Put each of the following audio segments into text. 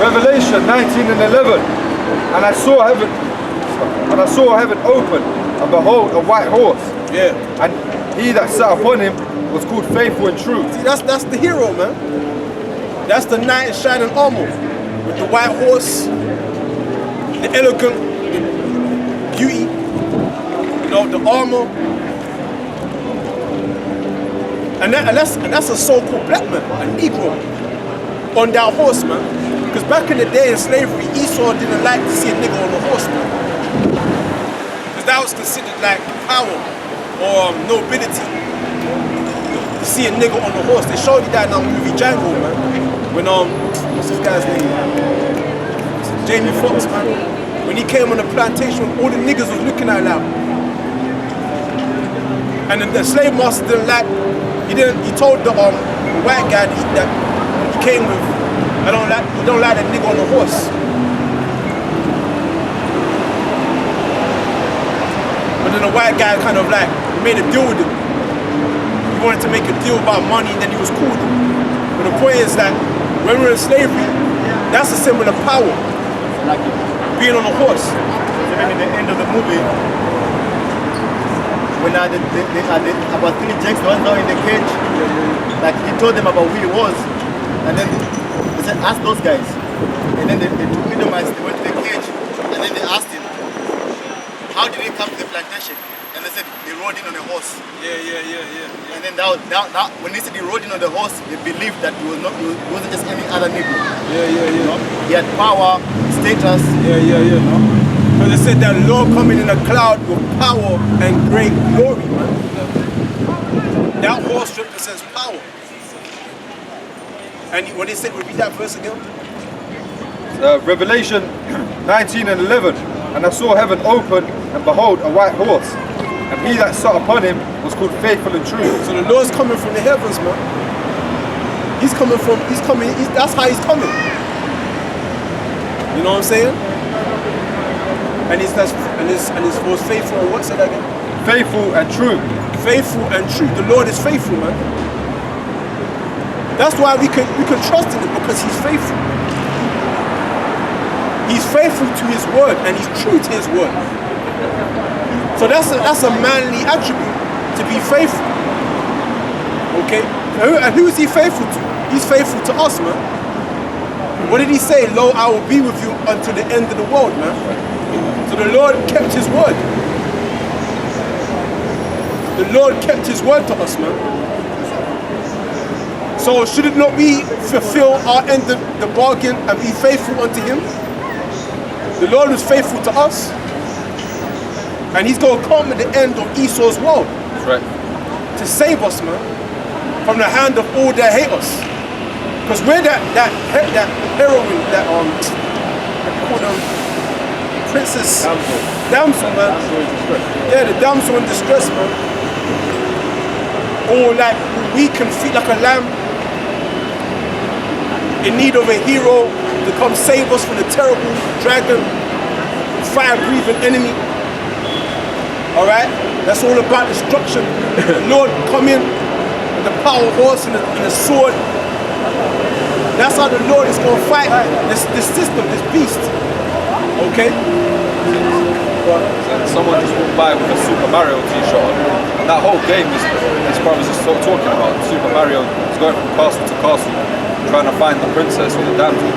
Revelation 19 and 11. And I saw heaven open, and behold, a white horse. Yeah. And he that sat upon him was called Faithful and True. See, that's the hero, man. That's the knight in shining armor with the white horse, the elegant, the beauty, you know, the armor. And that's a so-called black man, a Negro, on that horse, man. Because back in the day in slavery, Esau didn't like to see a nigga on a horse, man. Because that was considered like power or nobility. To see a nigga on a horse. They showed you that in our movie Django, man. When what's this guy's name? Jamie Foxx, man. When he came on the plantation, all the niggas was looking at him. And the slave master didn't like. He told the white guy that he came with, you don't like that nigga on the horse. But then the white guy kind of like made a deal with him. He wanted to make a deal about money, and then he was cool with him. But the point is that when we're in slavery, that's a symbol of power. Like being on a horse. Even in the end of the movie, when about 3 Jacks, the ones now in the cage, like he told them about who he was, and then they said, ask those guys. And then the two Edomites, they went to the cage, and then they asked him, how did he come to the plantation? And they said, he rode in on a horse. Yeah. And then when they said he rode in on the horse, they believed that he wasn't just any other Negro. Yeah. You know? He had power, status. Yeah. You know? Because they said that Lord coming in a cloud with power and great glory, man. That horse represents power. And when they said, repeat that verse again. Revelation 19 and 11. And I saw heaven open, and behold, a white horse. And he that sat upon him was called Faithful and True. So the Lord's coming from the heavens, man. That's how he's coming. You know what I'm saying? And he's most faithful and what, say that again? Faithful and true. Faithful and true. The Lord is faithful, man. That's why we can trust in him, because he's faithful. He's faithful to his word, and he's true to his word. So that's a manly attribute, to be faithful. Okay? And who is he faithful to? He's faithful to us, man. What did he say? Lo, I will be with you until the end of the world, man. So the Lord kept his word. The Lord kept his word to us, man. So should it not we fulfill our end of the bargain and be faithful unto him? The Lord is faithful to us. And he's going to come at the end of Esau's world. That's right. To save us, man, from the hand of all that hate us. Because we're that heroine, that call them princess, damsel, man. Yeah, the damsel in distress, man. Or like we can feel like a lamb in need of a hero to come save us from the terrible dragon, fire-breathing enemy. All right, that's all about destruction. The Lord come in with the power horse and the sword. That's how the Lord is going to fight this system, this beast. Okay? Someone just walked by with a Super Mario t-shirt on. And that whole game is brothers just talking about. Super Mario is going from castle to castle, trying to find the princess or the damsel.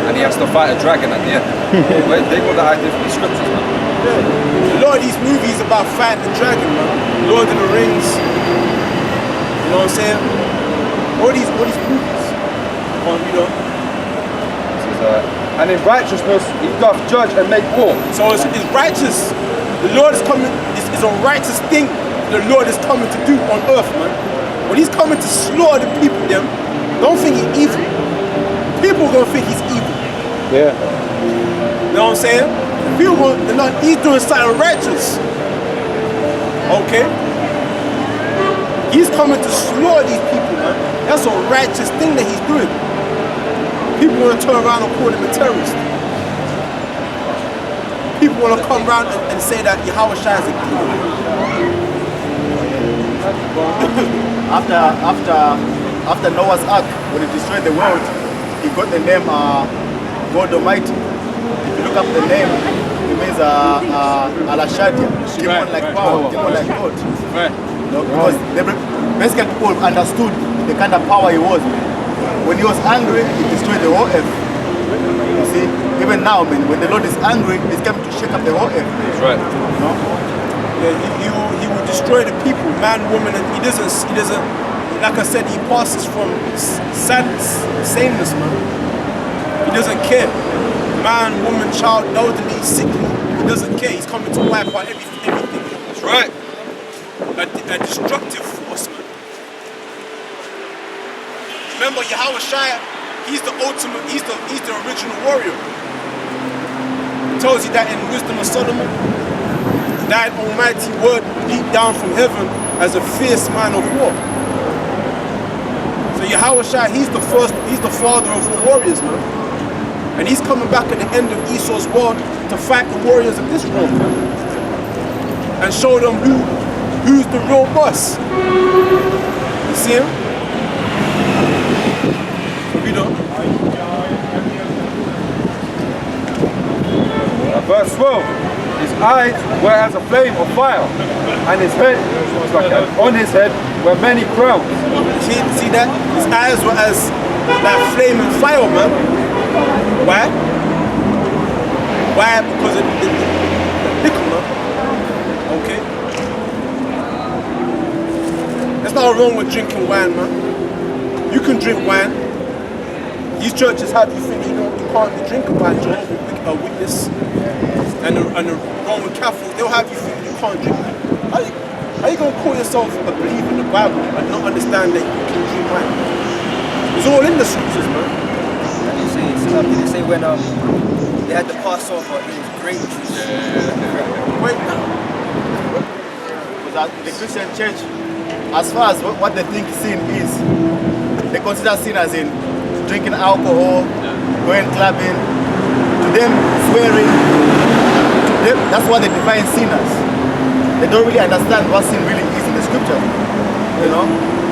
And he has to fight a dragon at the end. They got that idea from the scriptures, man. A lot of these movies about fighting the dragon, man. Lord of the Rings. You know what I'm saying? All these movies. You know. And in righteousness he doth judge and make war. So it's righteous. The Lord is coming. It's a righteous thing the Lord is coming to do on earth, man. When he's coming to slaughter the people, them don't think he's evil. People are gonna think he's evil. Yeah. You know what I'm saying? He's doing something righteous. Okay? He's coming to slaughter these people, man. That's a righteous thing that he's doing. People want to turn around and call him a terrorist. People want to come around and say that Yahawashi is a king. After Noah's Ark, when he destroyed the world, he got the name God Almighty. If you look up the name, it means Al-Shadia, demon like power, demon like God. Right. You know, because basically people understood the kind of power he was. When he was angry, he destroyed the whole earth. You see, even now, man, when the Lord is angry, he's coming to shake up the whole earth. That's right. You know? Yeah, he will destroy the people, man, woman, and he doesn't, like I said, he passes from sameness, man. He doesn't care. Man, woman, child, elderly, sickly, he doesn't care. He's coming to wipe out everything. That's right. A destructive force, man. Remember, Yahawashi, he's the ultimate, he's the original warrior. It tells you that in Wisdom of Solomon, that almighty word beat down from heaven as a fierce man of war. So Yahawashi, he's the father of all warriors, man. And he's coming back at the end of Esau's war to fight the warriors of this realm, man. And show them who's the real boss. You see him? You know? Verse 12. His eyes were as a flame of fire, and his head was like on his head were many crowns. See that? His eyes were as like flaming fire, man. Why? Why? Because of the liquor, man. Okay? There's nothing wrong with drinking wine, man. You can drink wine. These churches have you think you can't be drinking wine, Jehovah's Witness. And the Roman Catholics, they'll have you think you can't drink. How you gonna call yourself a believer in the Bible and not understand that you can drink wine? It's all in the scriptures, man. Did you say when they had the Passover, it was grape juice? Wait now. Because the Christian church, as far as what they think sin is, they consider sin as in drinking alcohol, going clubbing, to them swearing, to them, that's what they define sin as. They don't really understand what sin really is in the scripture. You know?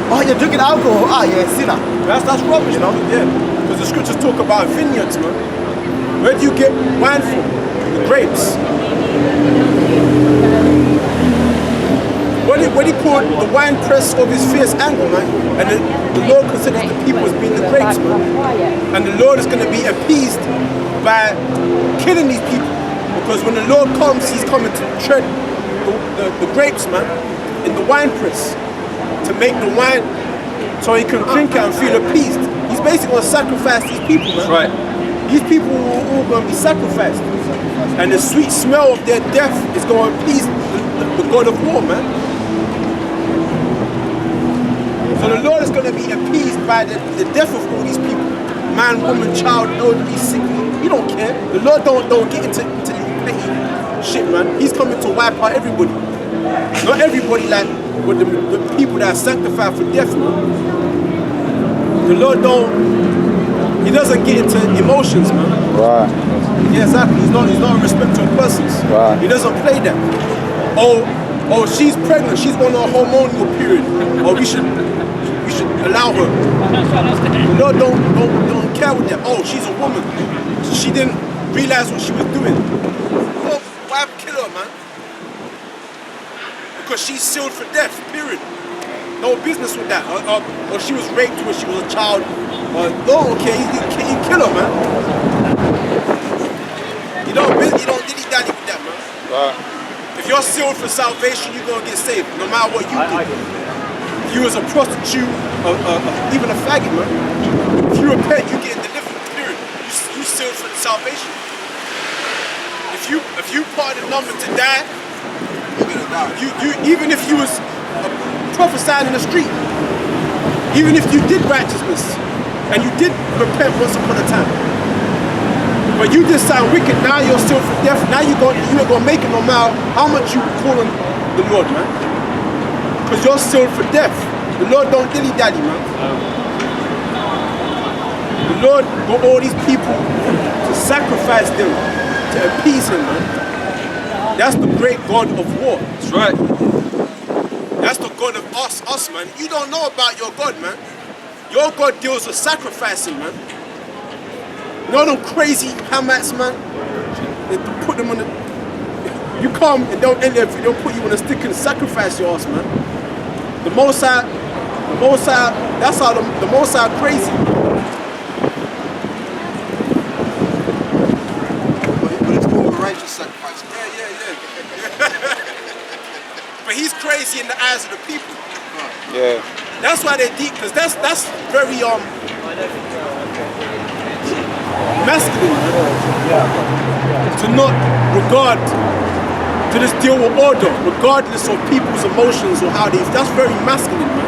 Oh, you're drinking alcohol, you're a sinner. That's rubbish, You know? Yeah. Because the scriptures talk about vineyards, man. Where do you get wine from? The grapes. What he called the wine press of his fierce anger, man. And the Lord considers the people as being the grapes, man. And the Lord is going to be appeased by killing these people. Because when the Lord comes, he's coming to tread the grapes, man, in the wine press. To make the wine so he can drink it and feel appeased. He's basically going to sacrifice these people, man. That's right. These people are all going to be sacrificed. And the sweet smell of their death is going to appease the God of war, man. So the Lord is going to be appeased by the death of all these people. Man, woman, child, elderly, sick. He don't care. The Lord don't get into petty shit, man. He's coming to wipe out everybody. Not everybody like with the people that are sanctified for death, man. The Lord he doesn't get into emotions, man. Right. Yeah, exactly. He's not a respecter of persons. Right. He doesn't play that. Oh, she's pregnant. She's on a hormonal period. We should allow her. The Lord don't care with that. Oh, she's a woman. She didn't realize what she was doing. Oh, why kill her, man? Because she's sealed for death. Period. No business with that. Or she was raped when she was a child. No, okay, you kill her, man. You don't dilly-dally with that, man. Right. If you're sealed for salvation, you're going to get saved, no matter what you do. If you was a prostitute, even a faggot, man, if you repent, you get delivered, period. You sealed for salvation. If you part the number to die, even if you was prophesying in the street, even if you did righteousness, and you did repent once upon a time, but you did sound wicked, now you're still for death, now you ain't gonna make it no matter how much you call on the Lord, man. Because you're still for death. The Lord don't dilly-dally, man. The Lord got all these people to sacrifice them, to appease him, man. That's the great God of war. That's right. That's the God of us, man. You don't know about your God, man. Your God deals with sacrificing, man. You know them crazy Hamats, man? They put them on the... You come and they'll put you on a stick and sacrifice your ass, man. The Most High, that's how the Most High crazy. But it's called a righteous sacrifice. Yeah. But he's crazy in the eyes of the people. Yeah. That's why they're deep, because that's very masculine, to not regard, to just deal with order regardless of people's emotions or how they, that's very masculine, man.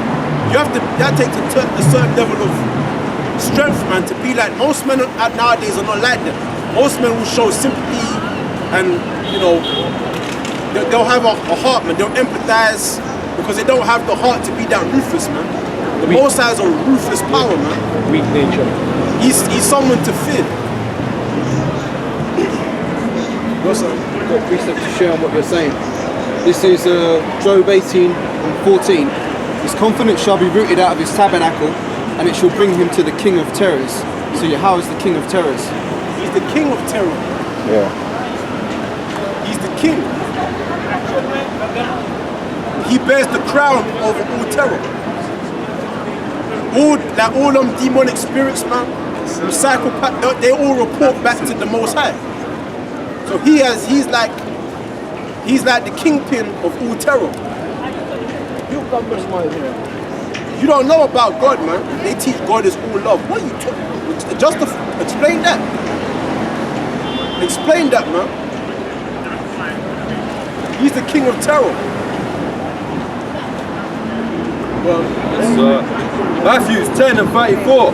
That takes a certain level of strength, man, to be like, most men nowadays are not like that. Most men will show sympathy and, you know, they'll have a heart, man. They'll empathize because they don't have the heart to be that ruthless, man. The Most High is a ruthless power, man. Weak nature. He's someone to fear. Got precept to share on what you're saying. This is Job 18:14. His confidence shall be rooted out of his tabernacle, and it shall bring him to the King of Terrors. So Yahweh is the King of Terrors. He's the King of terror. Yeah. He's the King. He bears the crown over all terror. All them demonic spirits, man, them psychopath, they all report back to the Most High. So he's like the kingpin of all terror. You don't know about God, man. They teach God is all love. What are you talking? Just explain that. Explain that, man. He's the king of terror. Well, Matthew 10:34.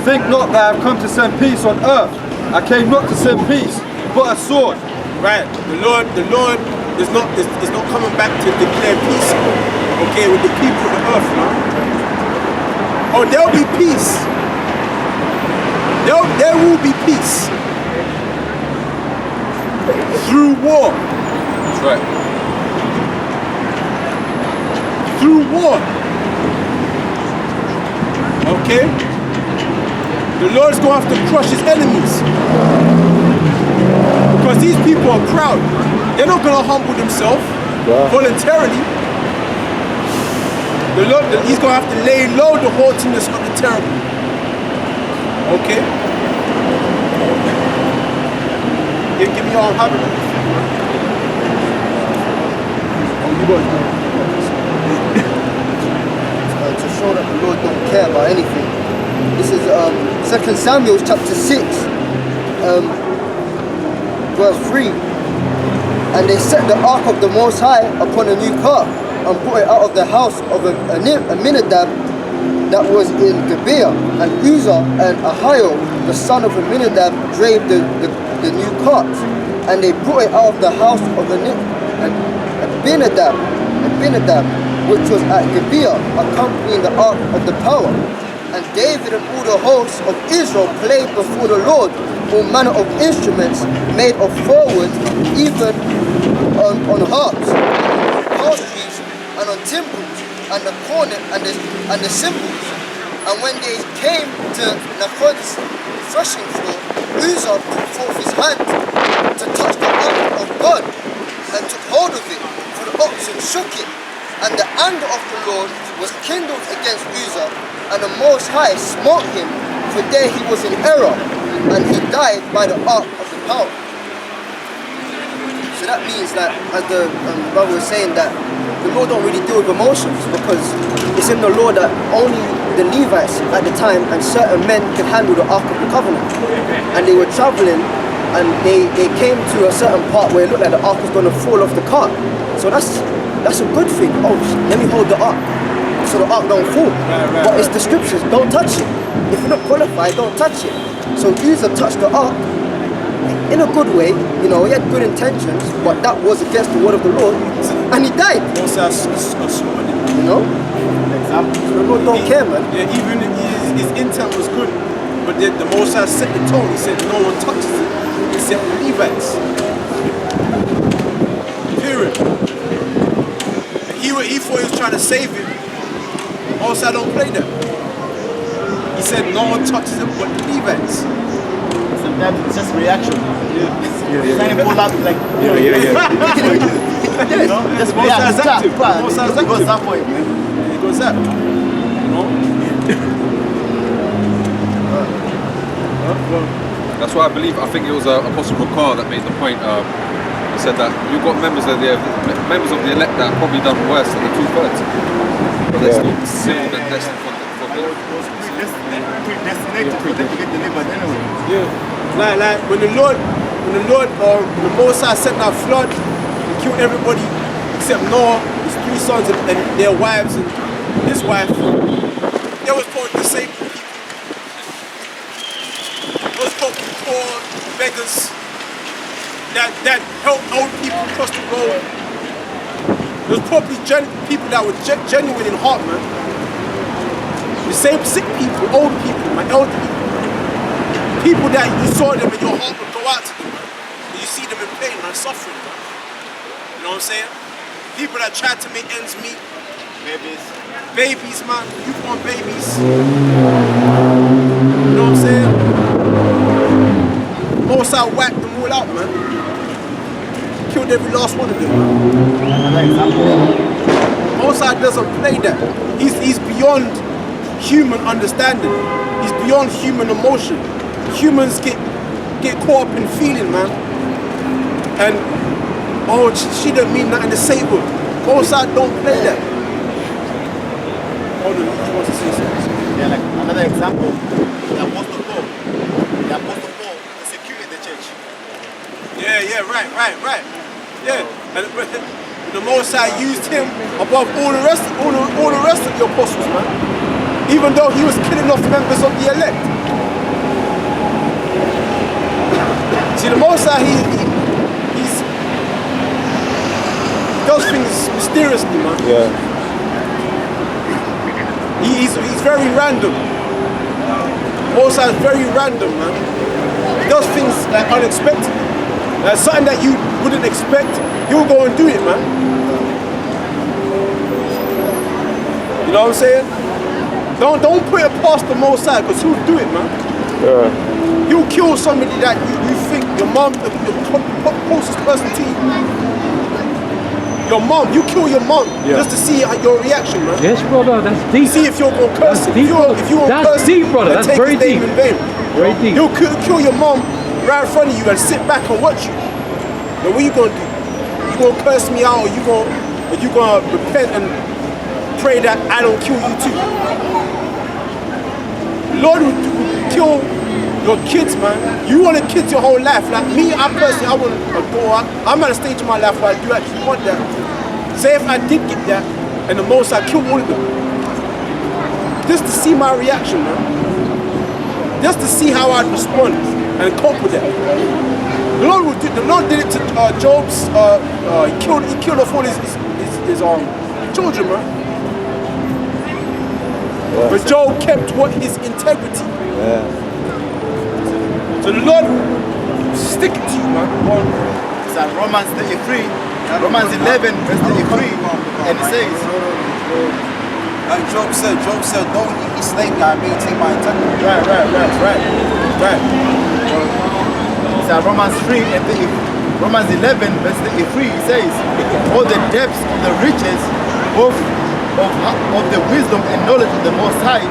Think not that I have come to send peace on earth. I came not to send peace, but a sword. Right. The Lord is not coming back to declare peace. Okay, with the people of the earth, man. Oh, there'll be peace. There will be peace. Through war. That's right. Through war. Okay? The Lord's going to have to crush his enemies. Because these people are proud. They're not going to humble themselves voluntarily. He's going to have to lay low the haughtiness of the terrible. Okay? Give me your habit. Oh, you got it. To show that the Lord don't care about anything. This is 2 Samuel chapter 6, verse 3. And they set the ark of the Most High upon a new cart and brought it out of the house of Aminadab that was in Gibeah. And Uzzah and Ahio, the son of Aminadab, drave the new cart. And they brought it out of the house of Abinadab, which was at Gibeah, accompanying the ark of the power. And David and all the hosts of Israel played before the Lord all manner of instruments made of fir wood, even on harps, palm trees, and on timbrels, and the cornet and the cymbals. And when they came to Nachod's threshing floor, Uzzah put forth his hand to touch the ark of God, and took hold of it, for the oxen shook it. And the anger of the Lord was kindled against Uzzah, and the Most High smote him, for there he was in error, and he died by the ark of the power. So that means that, as the brother was saying, that the Lord don't really deal with emotions, because it's in the law that only the Levites at the time and certain men could handle the ark of the covenant. And they were traveling, and they came to a certain part where it looked like the ark was going to fall off the cart. So that's a good thing. Oh, let me hold the ark so the ark don't fall. But it's the scriptures, don't touch it. If you're not qualified, don't touch it. So Uzzah touched the ark in a good way, you know, he had good intentions, but that was against the word of the Lord, and he died. You know? So the Lord don't care, man. Yeah, even his intent was good, but then the Most High set the tone. He said no one touches it except the Levites. Period. He thought he was trying to save him. Most High don't play that. He said no one touches him but the Levites. sometimes it's just reaction. Trying to pull up like, you know, just Most react. sides active. It Most sides goes active. that way, man. It goes that. You know? That's why I think it was Apostle Bakar that made the point. He said that you've got members of the elect that have probably done worse than the 2/3. But they're still sealed and destined for It was predestinated for them to get delivered anyway. Yeah. Like when the Most High sent that flood and killed everybody except Noah, his 3 sons and their wives and his wife, they was called disabled people. Those called poor beggars that help old people cross the road. There's probably people that were genuine in heart, man. The same sick people, old people, my elder people. People that you saw them and your heart would go out to them, man. And you see them in pain and suffering, man. You know what I'm saying? People that try to make ends meet. Babies, man. Newborn babies. You know what I'm saying? Most I whacked them all out, man. Killed every last one of them, man. Most I doesn't play that. He's beyond human understanding. He's beyond human emotion. Humans get caught up in feeling, man. And she don't mean nothing to say, but most I don't play that. Hold on, he wants to say something. Yeah, like another example, the Apostle Paul. The Apostle Paul persecuted the church. Yeah, right. Yeah, and the Most High used him above all the rest of the apostles, man. Even though he was killing off members of the elect. See, the Most High, he does things mysteriously, man. Yeah. He's very random. Most High is very random, man. He does things like unexpected. Something that you wouldn't expect, he'll go and do it, man. You know what I'm saying? Don't put it past the Most High, because he'll do it, man. Yeah. He'll kill somebody that you think your mom, the closest person to you. Your mom, you kill your mom just to see your reaction, man. Yes, brother, that's deep. See if you're gonna curse That's him. deep, brother. If you won't That's curse deep, him, brother. and That's take very his name deep. in vain. Very deep. He'll kill your mom right in front of you and sit back and watch you. Then what you gonna do? You gonna curse me out, or you gonna repent and pray that I don't kill you too? Lord will kill your kids, man. You want to kids your whole life. Like me, I want a daughter. I'm at a stage in my life where I do actually want that. Say if I did get that, and the most I kill all of them. Just to see my reaction, man. Just to see how I'd respond and cope with that. The Lord did it to Job's. He killed off all his children, man. But Job kept his integrity. Yeah. So the Lord will stick it to you, man. It's at Romans 33, Romans 11, verse 33, and it says, Like Job said, don't eat me slave guy, maintain my integrity. Right. it's at Romans 3 and Romans 11, verse 33, it says, all the depths of the riches of the wisdom and knowledge of the Most High,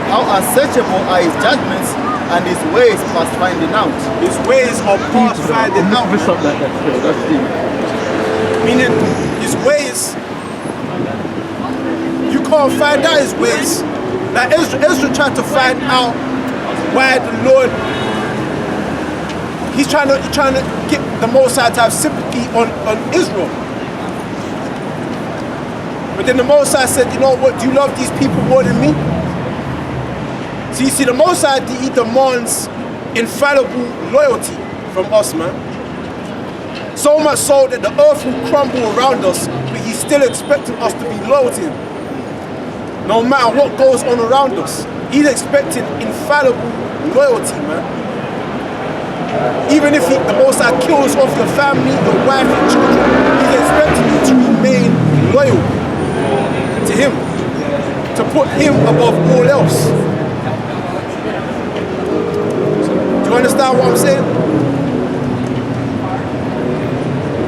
how unsearchable are his judgments and his ways past finding out. His ways are past finding out. Never stop that. That's deep. Meaning his ways, you can't find out his ways. Like Ezra tried to find out why the Lord, he's trying to get the Most High to have sympathy on Israel. But then the Most High said, you know what, do you love these people more than me? So you see, the Most High, he demands infallible loyalty from us, man. So much so that the earth will crumble around us, but he's still expecting us to be loyal to him. No matter what goes on around us, he's expecting infallible loyalty, man. Even if the Most High kills off your family, your wife, your children, he's expecting you to remain loyal to him, to put him above all else. you understand what I'm saying?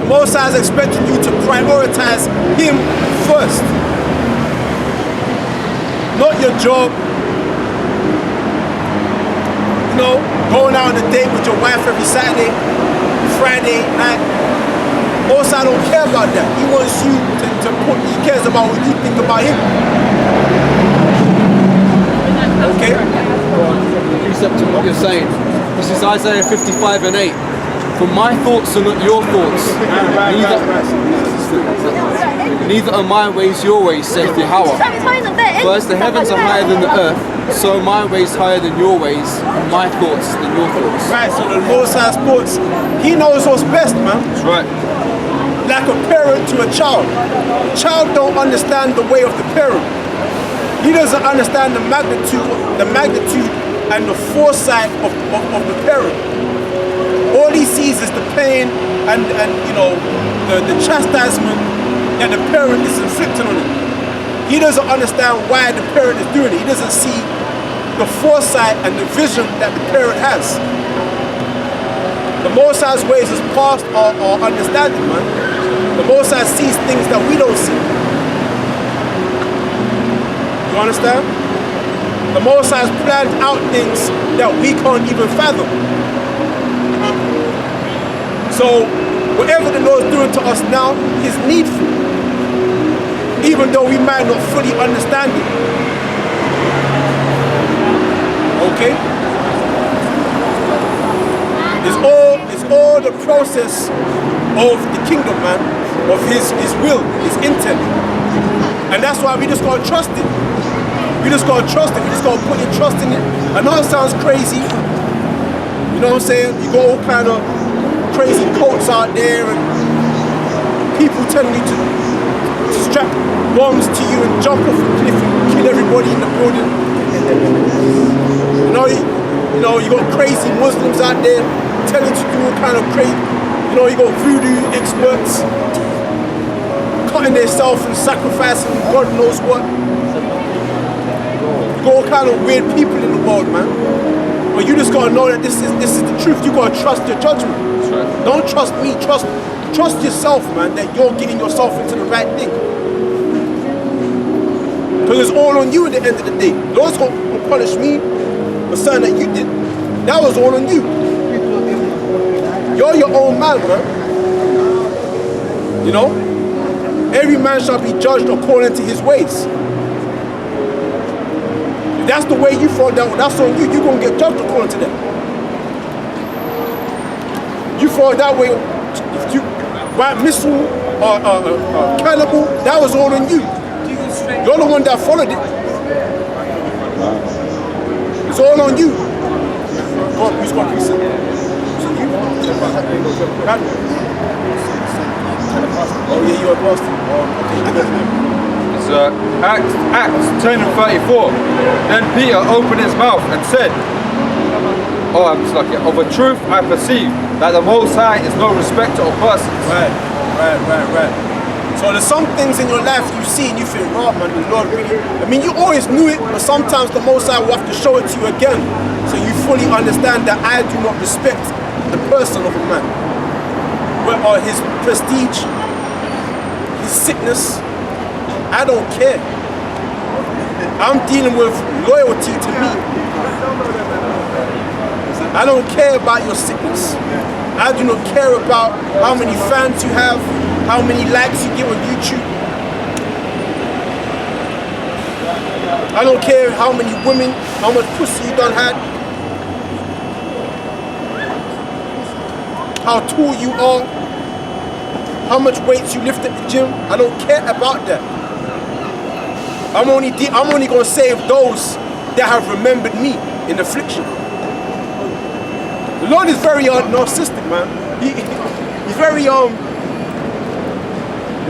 The Most High is expecting you to prioritize Him first. Not your job. You know, going out on a date with your wife every Saturday, Friday night. Most High don't care about that. He wants you to put, he cares about what you think about Him. Okay? Precept to what you're saying. This is Isaiah 55 and 8. For my thoughts are not your thoughts, neither are my ways your ways, saith Yahawashi. For as the heavens are higher than the earth, so my ways higher than your ways, and my thoughts than your thoughts. Right, so the Most High's thoughts, He knows what's best, man. That's right. Like a parent to a child. The child don't understand the way of the parent. He doesn't understand the magnitude and the foresight of the parent. All he sees is the pain and you know the chastisement that the parent is inflicting on him. He doesn't understand why the parent is doing it. He doesn't see the foresight and the vision that the parent has. The Most High's ways is past our understanding, man. The Most High sees things that we don't see. You understand? The Most High has planned out things that we can't even fathom. So, whatever the Lord's doing to us now is needful, even though we might not fully understand it. Okay? It's all the process of the kingdom, man, of His will, His intent. And that's why we just gotta trust it. We just gotta trust it. We just gotta put your trust in it. I know it sounds crazy. You know what I'm saying? You got all kind of crazy cults out there and people telling you to strap bombs to you and jump off a cliff and kill everybody in the building. You know, you got crazy Muslims out there telling you to do all kind of crazy. You know, you got voodoo experts cutting themselves and sacrificing God knows what. You got all kind of weird people in the world, man. But you just gotta know that this is the truth. You gotta trust your judgment. Right. Don't trust me. Trust yourself, man. That you're getting yourself into the right thing. Because it's all on you at the end of the day. The Lord's gonna punish me for something that you did. That was all on you. You're your own man, man. You know? Every man shall be judged according to his ways. If that's the way you fall down, that's on you. You're going to get judged according to that. You fall that way, if you right missile or cannibal, that was all on you. You're the one that followed it. It's all on you. Go on, who's going to be sick? Oh yeah, you're a pastor. It's Acts 10 and 34. Then Peter opened his mouth and said, of a truth I perceive that the Most High is no respecter of persons. Right. So there's some things in your life you see and you think, oh man, the Lord really, I mean you always knew it, but sometimes the Most High will have to show it to you again so you fully understand that I do not respect the person of a man. Or his prestige, his sickness, I don't care. I'm dealing with loyalty to me. I don't care about your sickness. I do not care about how many fans you have, how many likes you get on YouTube. I don't care how many women, how much pussy you done had, how tall you are, how much weights you lift at the gym. I don't care about that. I'm only going to save those that have remembered me in affliction. The Lord is very narcissistic, man. He's very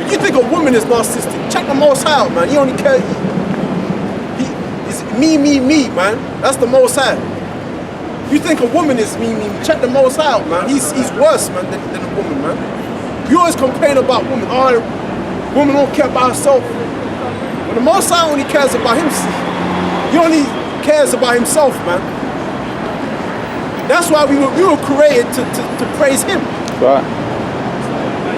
If you think a woman is narcissistic, check the Most High out, man. He only cares. It's me, man. That's the Most High. You think a woman is me, check the Most High out, man. He's worse, man, than a woman, man. You always complain about women. Oh, woman don't care about herself. But the Most High only cares about himself. He only cares about himself, man. That's why we were created to praise him. Right.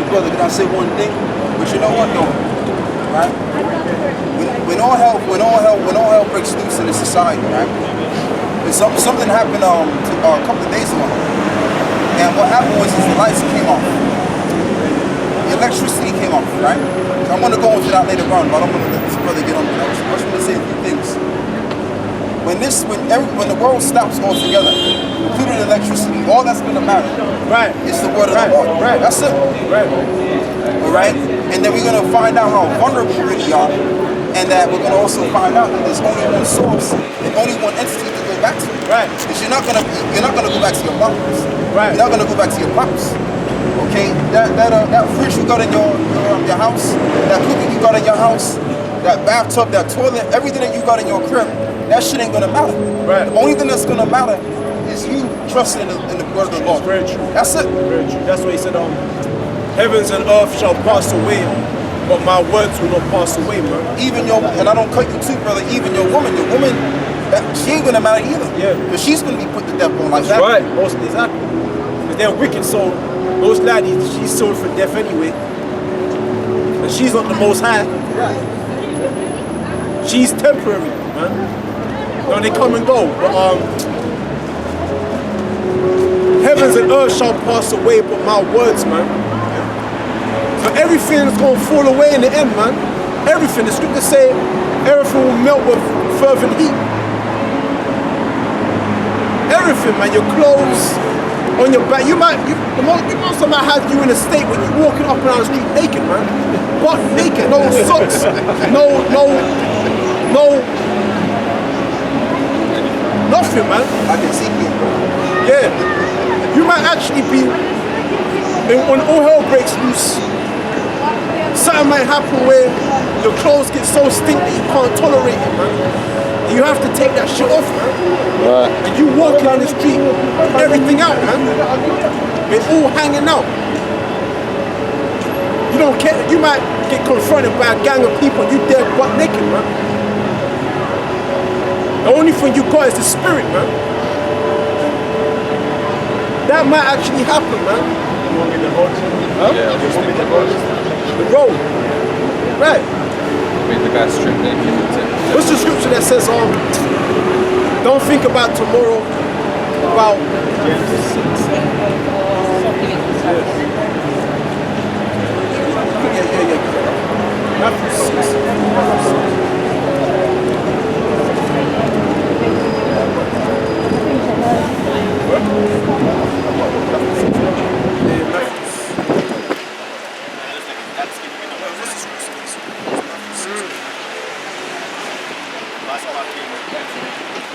Brother, can I say one thing? But you know what though? Right? When all hell breaks loose in the society, right? And something happened a couple of days ago. And what happened was the lights came off. The electricity came off, right? So I'm gonna go into that later on, but I don't want to let this brother get on me. I just want to say a few things. When the world stops altogether, including electricity, all that's gonna matter is the word of the Lord. That's it. Alright? And then we're gonna find out how vulnerable we really are, and that we're gonna also find out that there's only one source and only one entity to go back to. Because you're not gonna go back to your moms. You're not gonna go back to your pops. Okay? That fridge you got in your house, that cookie you got in your house, that bathtub, that toilet, everything that you got in your crib, that shit ain't gonna matter. The only thing that's gonna matter is you trusting in the word of the Lord. Very true. That's it. Very true. That's why he said, heavens and earth shall pass away, but my words will not pass away, man. Even and I don't cut you too, brother, even your woman, she ain't gonna matter either. Yeah. Because she's gonna be put to death on like that. Right. Exactly. Because they're wicked, so most likely she's sold for death anyway. And she's not the most high. She's temporary, man. No, they come and go. But heavens and earth shall pass away, but my words, man. So everything's gonna fall away in the end, man. Everything. The scriptures say everything will melt with fervent heat. Everything, man. Your clothes, on your back. Most of might have you in a state when you're walking up and down the street naked, man. Butt naked, no socks, no, nothing, man. I can see you, bro. Yeah. You might actually be, when all hell breaks loose, something might happen where your clothes get so stink that you can't tolerate it, man. And you have to take that shit off, man. Right. And you walking down the street, everything out, man. It's all hanging out. You don't care, you might get confronted by a gang of people and you dead butt naked, man. The only thing you got is the spirit, man. That might actually happen, man. You want me to hold you? Huh? Yeah, I'll just leave the road. The road. Right. Make the guy strip naked. What's the scripture that says, don't think about tomorrow, about Matthew 6.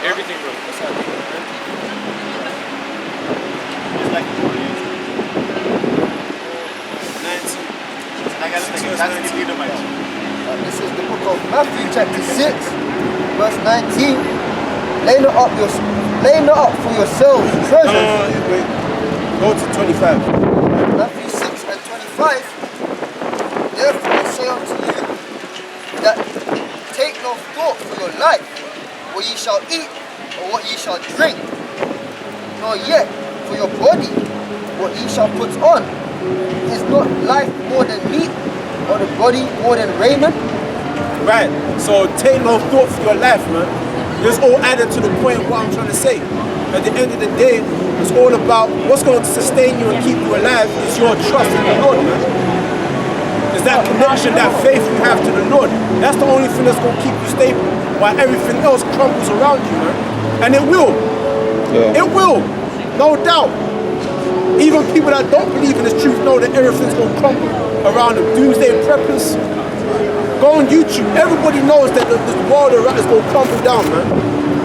Everything, bro. What's happening? It's like 19. That's the Edomite. This is the book of Matthew chapter 6, verse 19. Lay not up for yourselves treasures. Wait. Go to 25. Matthew 6 and 25. Therefore I say unto you, that take no thought for your life, what ye shall eat, or what ye shall drink, nor yet for your body, what ye shall put on. Is not life more than meat, or the body more than raiment? Right. So take no thought for your life, man. This all added to the point of what I'm trying to say. At the end of the day, it's all about what's going to sustain you and keep you alive is your trust in the Lord, man. It's that connection, that faith you have to the Lord. That's the only thing that's going to keep you stable, while everything else crumbles around you, man. And it will. Yeah. It will. No doubt. Even people that don't believe in this truth know that everything's going to crumble around them. Doomsday preppers. Go on YouTube. Everybody knows that the world around is going to crumble down, man.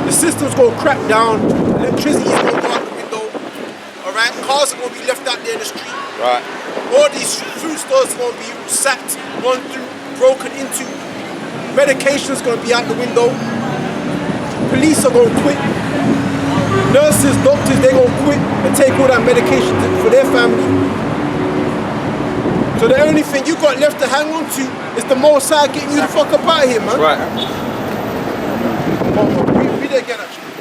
The system's going to crack down. Electricity is going to go out the window. Alright? Cars are going to be left out there in the street. Right. All these food stores are going to be sacked, gone through, broken into. Medication's going to be out the window. Police are going to quit. Nurses, doctors, they're going to quit and take all that medication for their family. So the only thing you got left to hang on to is the Most High getting you the fuck up out of here, man. Right. Read it again, actually.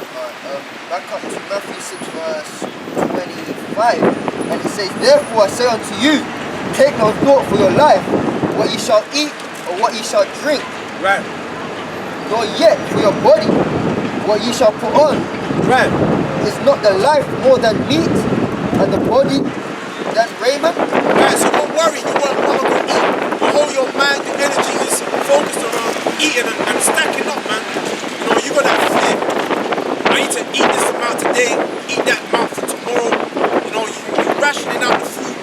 back up to Matthew 6 verse 25, and it says, therefore I say unto you, take no thought for your life, what ye shall eat or what ye shall drink, Right. nor yet for your body, what ye shall put on. Right. Is not the life more than meat, and the body than raiment? Right, so don't worry, you want to eat. Your whole your mind, your energy is focused around eating and stacking up, man. You know, you got that fear. I need to eat this amount today, eat that amount for tomorrow. You know, you're rationing out the food.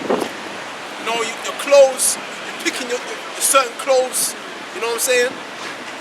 You know, your clothes, you're picking your certain clothes. You know what I'm saying?